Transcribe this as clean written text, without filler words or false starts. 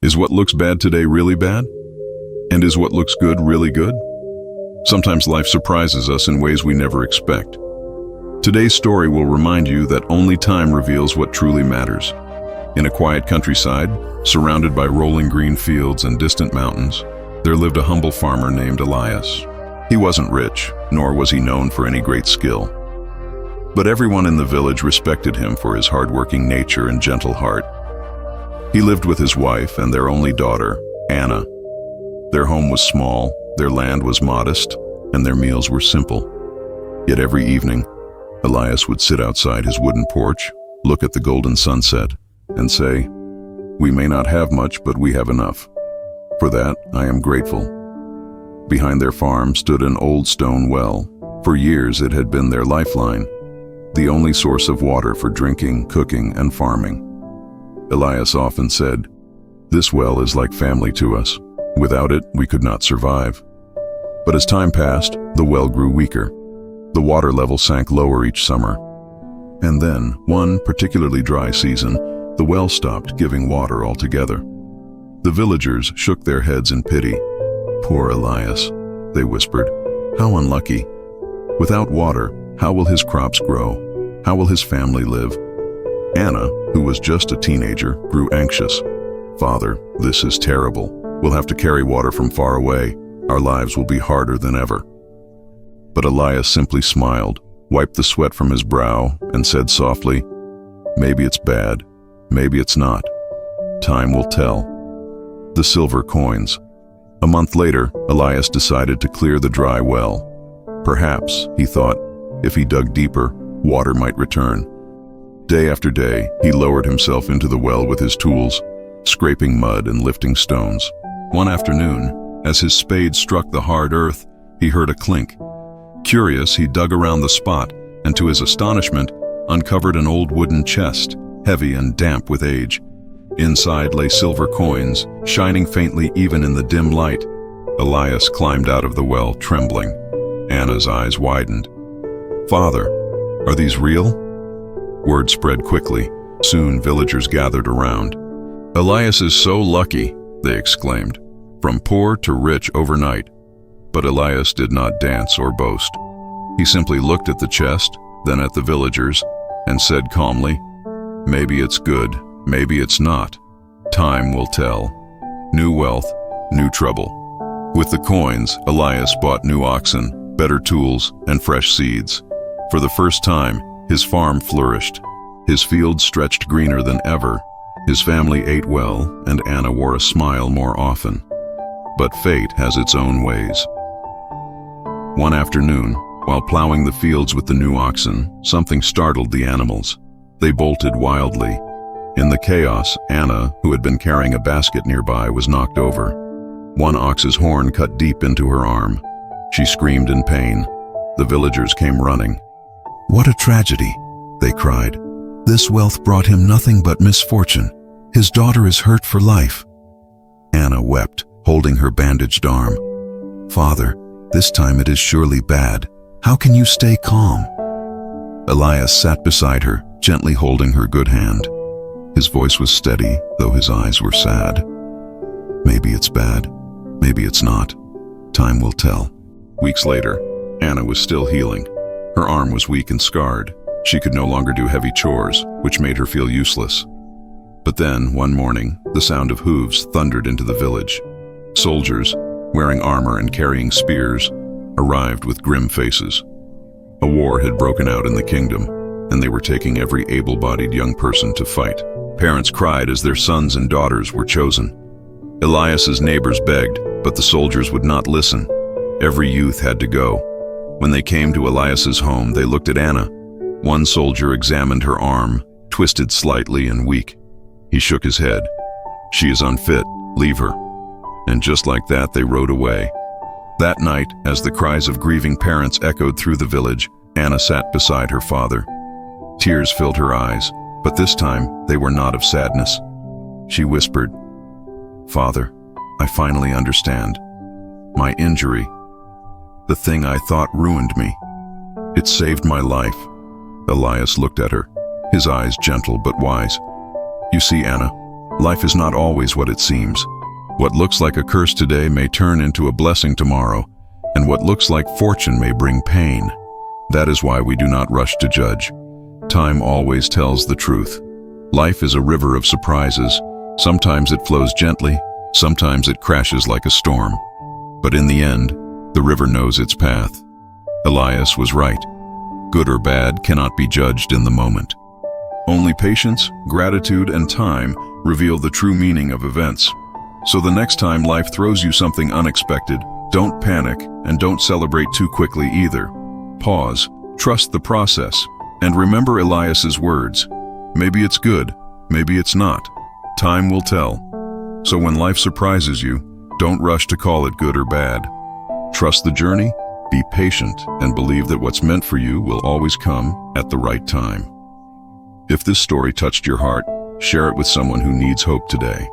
Is what looks bad today really bad? And is what looks good really good? Sometimes life surprises us in ways we never expect. Today's story will remind you that only time reveals what truly matters. In a quiet countryside, surrounded by rolling green fields and distant mountains, there lived a humble farmer named Elias. He wasn't rich, nor was he known for any great skill. But everyone in the village respected him for his hardworking nature and gentle heart. He lived with his wife and their only daughter, Anna. Their home was small, their land was modest, and their meals were simple. Yet every evening, Elias would sit outside his wooden porch, look at the golden sunset, and say, "We may not have much, but we have enough. For that, I am grateful." Behind their farm stood an old stone well. For years it had been their lifeline, the only source of water for drinking, cooking, and farming. Elias often said, "This well is like family to us. Without it, we could not survive." But as time passed, the well grew weaker. The water level sank lower each summer. And then, one particularly dry season, the well stopped giving water altogether. The villagers shook their heads in pity. "Poor Elias," they whispered. "How unlucky. Without water, how will his crops grow? How will his family live?" Anna, who was just a teenager, grew anxious. "Father, this is terrible. We'll have to carry water from far away. Our lives will be harder than ever." But Elias simply smiled, wiped the sweat from his brow, and said softly, "Maybe it's bad, maybe it's not. Time will tell." The silver coins. A month later, Elias decided to clear the dry well. Perhaps, he thought, if he dug deeper, water might return. Day after day, he lowered himself into the well with his tools, scraping mud and lifting stones. One afternoon, as his spade struck the hard earth, he heard a clink. Curious, he dug around the spot and, to his astonishment, uncovered an old wooden chest, heavy and damp with age. Inside lay silver coins, shining faintly even in the dim light. Elias climbed out of the well, trembling. Anna's eyes widened. "Father, are these real?" Word spread quickly. Soon villagers gathered around. "Elias is so lucky," they exclaimed. "From poor to rich overnight." But Elias did not dance or boast. He simply looked at the chest, then at the villagers, and said calmly, "Maybe it's good, maybe it's not. Time will tell. New wealth, new trouble." With the coins, Elias bought new oxen, better tools, and fresh seeds. For the first time, his farm flourished. His fields stretched greener than ever. His family ate well, and Anna wore a smile more often. But fate has its own ways. One afternoon, while plowing the fields with the new oxen, something startled the animals. They bolted wildly. In the chaos, Anna, who had been carrying a basket nearby, was knocked over. One ox's horn cut deep into her arm. She screamed in pain. The villagers came running. "What a tragedy," they cried. "This wealth brought him nothing but misfortune. His daughter is hurt for life." Anna wept, holding her bandaged arm. "Father, this time it is surely bad. How can you stay calm?" Elias sat beside her, gently holding her good hand. His voice was steady, though his eyes were sad. "Maybe it's bad, maybe it's not. Time will tell." Weeks later, Anna was still healing. Her arm was weak and scarred. She could no longer do heavy chores, which made her feel useless. But then, one morning, the sound of hooves thundered into the village. Soldiers, wearing armor and carrying spears, arrived with grim faces. A war had broken out in the kingdom, and they were taking every able-bodied young person to fight. Parents cried as their sons and daughters were chosen. Elias's neighbors begged, but the soldiers would not listen. Every youth had to go. When they came to Elias's home, they looked at Anna. One soldier examined her arm, twisted slightly and weak. He shook his head. "She is unfit, leave her." And just like that, they rode away. That night, as the cries of grieving parents echoed through the village, Anna sat beside her father. Tears filled her eyes, but this time they were not of sadness. She whispered, "Father, I finally understand. My injury, the thing I thought ruined me, it saved my life." Elias looked at her, his eyes gentle but wise. "You see, Anna, Life is not always what it seems. What looks like a curse today may turn into a blessing tomorrow, and what looks like fortune may bring pain. That is why we do not rush to judge. Time always tells the truth. Life is a river of surprises. Sometimes it flows gently, sometimes it crashes like a storm. But in the end, the river knows its path. Elias was right. Good or bad cannot be judged in the moment. Only patience, gratitude, and time reveal the true meaning of events. So the next time life throws you something unexpected, don't panic and don't celebrate too quickly either. Pause, trust the process, and remember Elias's words. Maybe it's good, maybe it's not. Time will tell. So when life surprises you, don't rush to call it good or bad. Trust the journey, be patient, and believe that what's meant for you will always come at the right time. If this story touched your heart, share it with someone who needs hope today.